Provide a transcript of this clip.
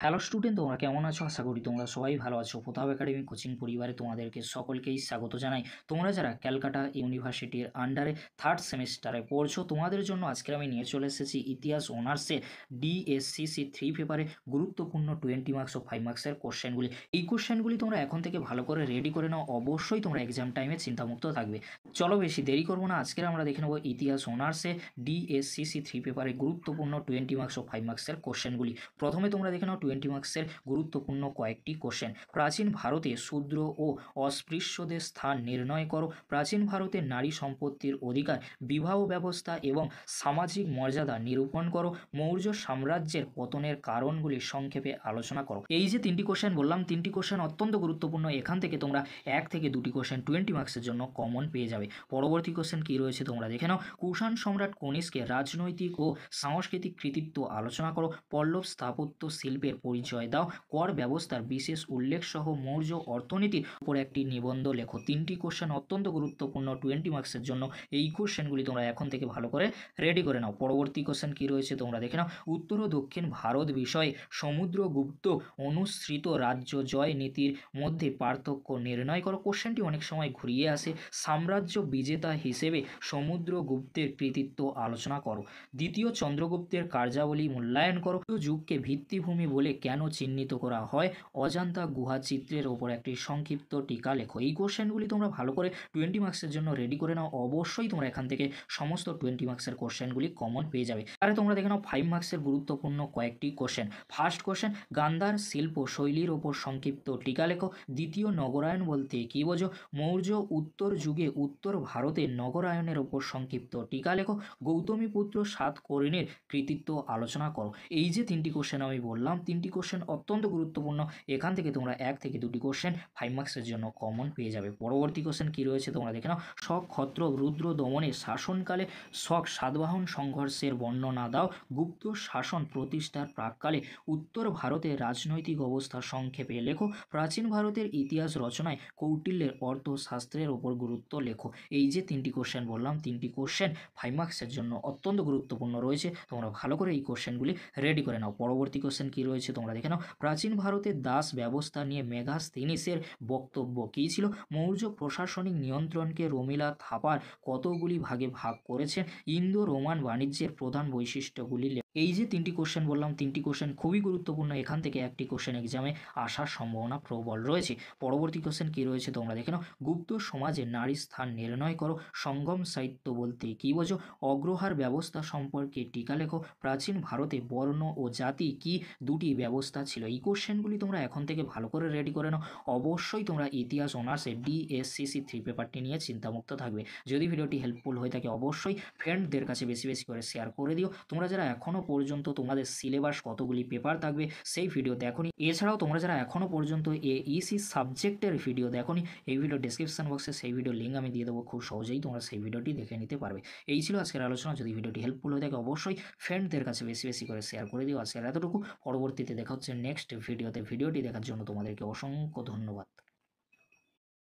Hello student, তোমরা কেমন আছো? আশা করি তোমরা সবাই ভালো আছো। প্রতাপ একাডেমি কোচিং পরিবারে তোমাদেরকে সকলকেই স্বাগত জানাই। তোমরা যারা ক্যালকাটা ইউনিভার্সিটির আন্ডারে থার্ড সেমিস্টারে পড়ছো, তোমাদের জন্য আজকে আমি নিয়ে চলে এসেছি ইতিহাস অনার্সে ডিএসসিসি 3 পেপারে গুরুত্বপূর্ণ 20 মার্কস ও 5 মার্কসের কোশ্চেনগুলি। এই কোশ্চেনগুলি তোমরা এখন থেকে ভালো করে রেডি করে নাও, অবশ্যই তোমরা এক্সাম টাইমে চিন্তামুক্ত থাকবে। চলো বেশি দেরি করবো না, আজকে আমরা দেখে নেবো ইতিহাস অনার্সে ডিএসসিসি 3 পেপারে গুরুত্বপূর্ণ 20 মার্কস ও 5 মার্কসের কোশ্চেনগুলি। প্রথমে তোমরা দেখে নাও 20 মার্কসের গুরুত্বপূর্ণ কয়েকটি কোশ্চেন। প্রাচীন ভারতে শূদ্র ও অস্পৃশ্যদের স্থান নির্ণয় করো। প্রাচীন ভারতের নারী সম্পত্তির অধিকার, বিবাহ ব্যবস্থা এবং সামাজিক মর্যাদা নিরূপণ করো। মৌর্য সাম্রাজ্যের পতনের কারণগুলি সংক্ষেপে আলোচনা করো। এই যে তিনটি কোশ্চেন বললাম, তিনটি কোশ্চেন অত্যন্ত গুরুত্বপূর্ণ। এখান থেকে তোমরা 1 থেকে 2টি কোশ্চেন 20 মার্কসের জন্য কমন পেয়ে যাবে। পরবর্তী কোশ্চেন কি রয়েছে তোমরা দেখে নাও। কুষাণ সম্রাট কনিষ্কের রাজনৈতিক ও সাংস্কৃতিক কৃতিত্ব আলোচনা করো। পল্লব স্থাপত্য শিল্পের পরিচয় দাও। কর ব্যবস্থার বিশেষ উল্লেখ সহ মৌর্য অর্থনীতির উপর একটি নিবন্ধ লেখো। তিনটি কোশ্চেন অত্যন্ত গুরুত্বপূর্ণ 20 মার্কসের জন্য। এই কোশ্চেনগুলি তোমরা এখন থেকে ভালো করে রেডি করে নাও। পরবর্তী কোশ্চেন কি রয়েছে তোমরা দেখে নাও। উত্তর ও দক্ষিণ ভারত বিষয়ে সমুদ্রগুপ্ত অনুসৃত রাজ্য জয় নীতির মধ্যে পার্থক্য নির্ণয় করো। কোশ্চেনটি অনেক সময় ঘুরিয়ে আসে। সাম্রাজ্য বিজেতা হিসেবে সমুদ্রগুপ্তের কৃতিত্ব আলোচনা করো। দ্বিতীয় চন্দ্রগুপ্তের কার্যাবলী মূল্যায়ন করো। যুগকে ভিত্তিভূমি বলে কেন চিহ্নিত করা হয়? অজান্তা গুহা চিত্রের ওপর একটি সংক্ষিপ্ত টিকা লেখো। এই কোশ্চেনগুলি তোমরা ভালো করে 20 মার্কসের জন্য রেডি করে নাও, অবশ্যই তোমরা এখান থেকে সমস্ত 20 মার্কসের কোশ্চেনগুলি কমন পেয়ে যাবে। আরে তোমরা দেখে নাও 5 মার্কসের গুরুত্বপূর্ণ কয়েকটি কোশ্চেন। ফার্স্ট কোশ্চেন, গান্ধার শিল্প শৈলীর ওপর সংক্ষিপ্ত টিকা লেখো। দ্বিতীয় নগরায়ন বলতে কী বোঝো? মৌর্য উত্তর যুগে উত্তর ভারতে নগরায়নের ওপর সংক্ষিপ্ত টিকা লেখো। গৌতমীপুত্র সাতকর্ণীর কৃতিত্ব আলোচনা করো। এই যে তিনটি কোশ্চেন আমি বললাম, তিনটি কোশ্চেন অত্যন্ত গুরুত্বপূর্ণ। এখান থেকে তোমরা 1 থেকে 2টি কোশ্চেন 5 মার্কসের জন্য কমন পেয়ে যাবে। পরবর্তী কোশ্চেন কি রয়েছে তোমরা দেখে নাও। শক ক্ষত্র রুদ্র দমনের শাসনকালে শক সাতবাহন সংঘর্ষের বর্ণনা দাও। গুপ্ত শাসন প্রতিষ্ঠার প্রাককালে উত্তর ভারতের রাজনৈতিক অবস্থা সংক্ষেপে লেখো। প্রাচীন ভারতের ইতিহাস রচনায় কৌটিল্যের অর্থশাস্ত্রের ওপর গুরুত্ব লেখো। এই যে তিনটি কোশ্চেন বললাম, তিনটি কোশ্চেন 5 মার্কসের জন্য অত্যন্ত গুরুত্বপূর্ণ রয়েছে। তোমরা ভালো করে এই কোশ্চেনগুলি রেডি করে নাও। পরবর্তী কোশ্চেন কি রয়েছে তোমরা দেখে নাও। প্রাচীন ভারতের দাস ব্যবস্থা নিয়ে মেগাস্থিনিসের বক্তব্য কী ছিল? মৌর্য প্রশাসনিক নিয়ন্ত্রণকে রমিলা থাপার কতগুলি ভাগে ভাগ করেছেন? ইন্দো রোমান বাণিজ্যের প্রধান বৈশিষ্ট্যগুলি। এই যে তিনটি কোশ্চেন বললাম, তিনটি কোশ্চেন খুবই গুরুত্বপূর্ণ। এখান থেকে একটি কোশ্চেন এক্সামে আসার সম্ভাবনা প্রবল রয়েছে। পরবর্তী কোশ্চেন কি রয়েছে তোমরা দেখে নাও। গুপ্ত সমাজে নারীর স্থান নির্ণয় করো। সঙ্গম সাহিত্য বলতে কী বোঝো? অগ্রহার ব্যবস্থা সম্পর্কে টিকা লেখো। প্রাচীন ভারতে বর্ণ ও জাতি কি দুটি ব্যবস্থা ছিল? এই কোশ্চেনগুলি তোমরা এখন থেকে ভালো করে রেডি করে নাও, অবশ্যই তোমরা ইতিহাস অনার্সে ডিএসসিসি 3 পেপারটি নিয়ে চিন্তামুক্ত থাকবে। যদি ভিডিওটি হেল্পফুল হয়ে থাকে অবশ্যই ফ্রেন্ডদের কাছে বেশি বেশি করে শেয়ার করে দিও। তোমরা যারা এখনও পর্যন্ত তোমাদের সিলেবাস কতগুলি পেপার থাকবে সেই ভিডিও দেখোনি, এছাড়াও তোমরা যারা এখনও পর্যন্ত এইসি সাবজেক্টের ভিডিও দেখোনি, এই ভিডিও ডেসক্রিপশন বক্সে সেই ভিডিও লিঙ্ক আমি দিয়ে দেবো, খুব সহজেই তোমরা সেই ভিডিওটি দেখে নিতে পারবে। এই ছিল আজকের আলোচনা। যদি ভিডিওটি হেল্পফুল হয়ে থাকে অবশ্যই ফ্রেন্ডদের কাছে বেশি বেশি করে শেয়ার করে দিও। আজকের এতটুকু, পরবর্তীতে দেখা হচ্ছে নেক্সট ভিডিওতে। ভিডিওটি দেখার জন্য তোমাদেরকে অসংখ্য ধন্যবাদ।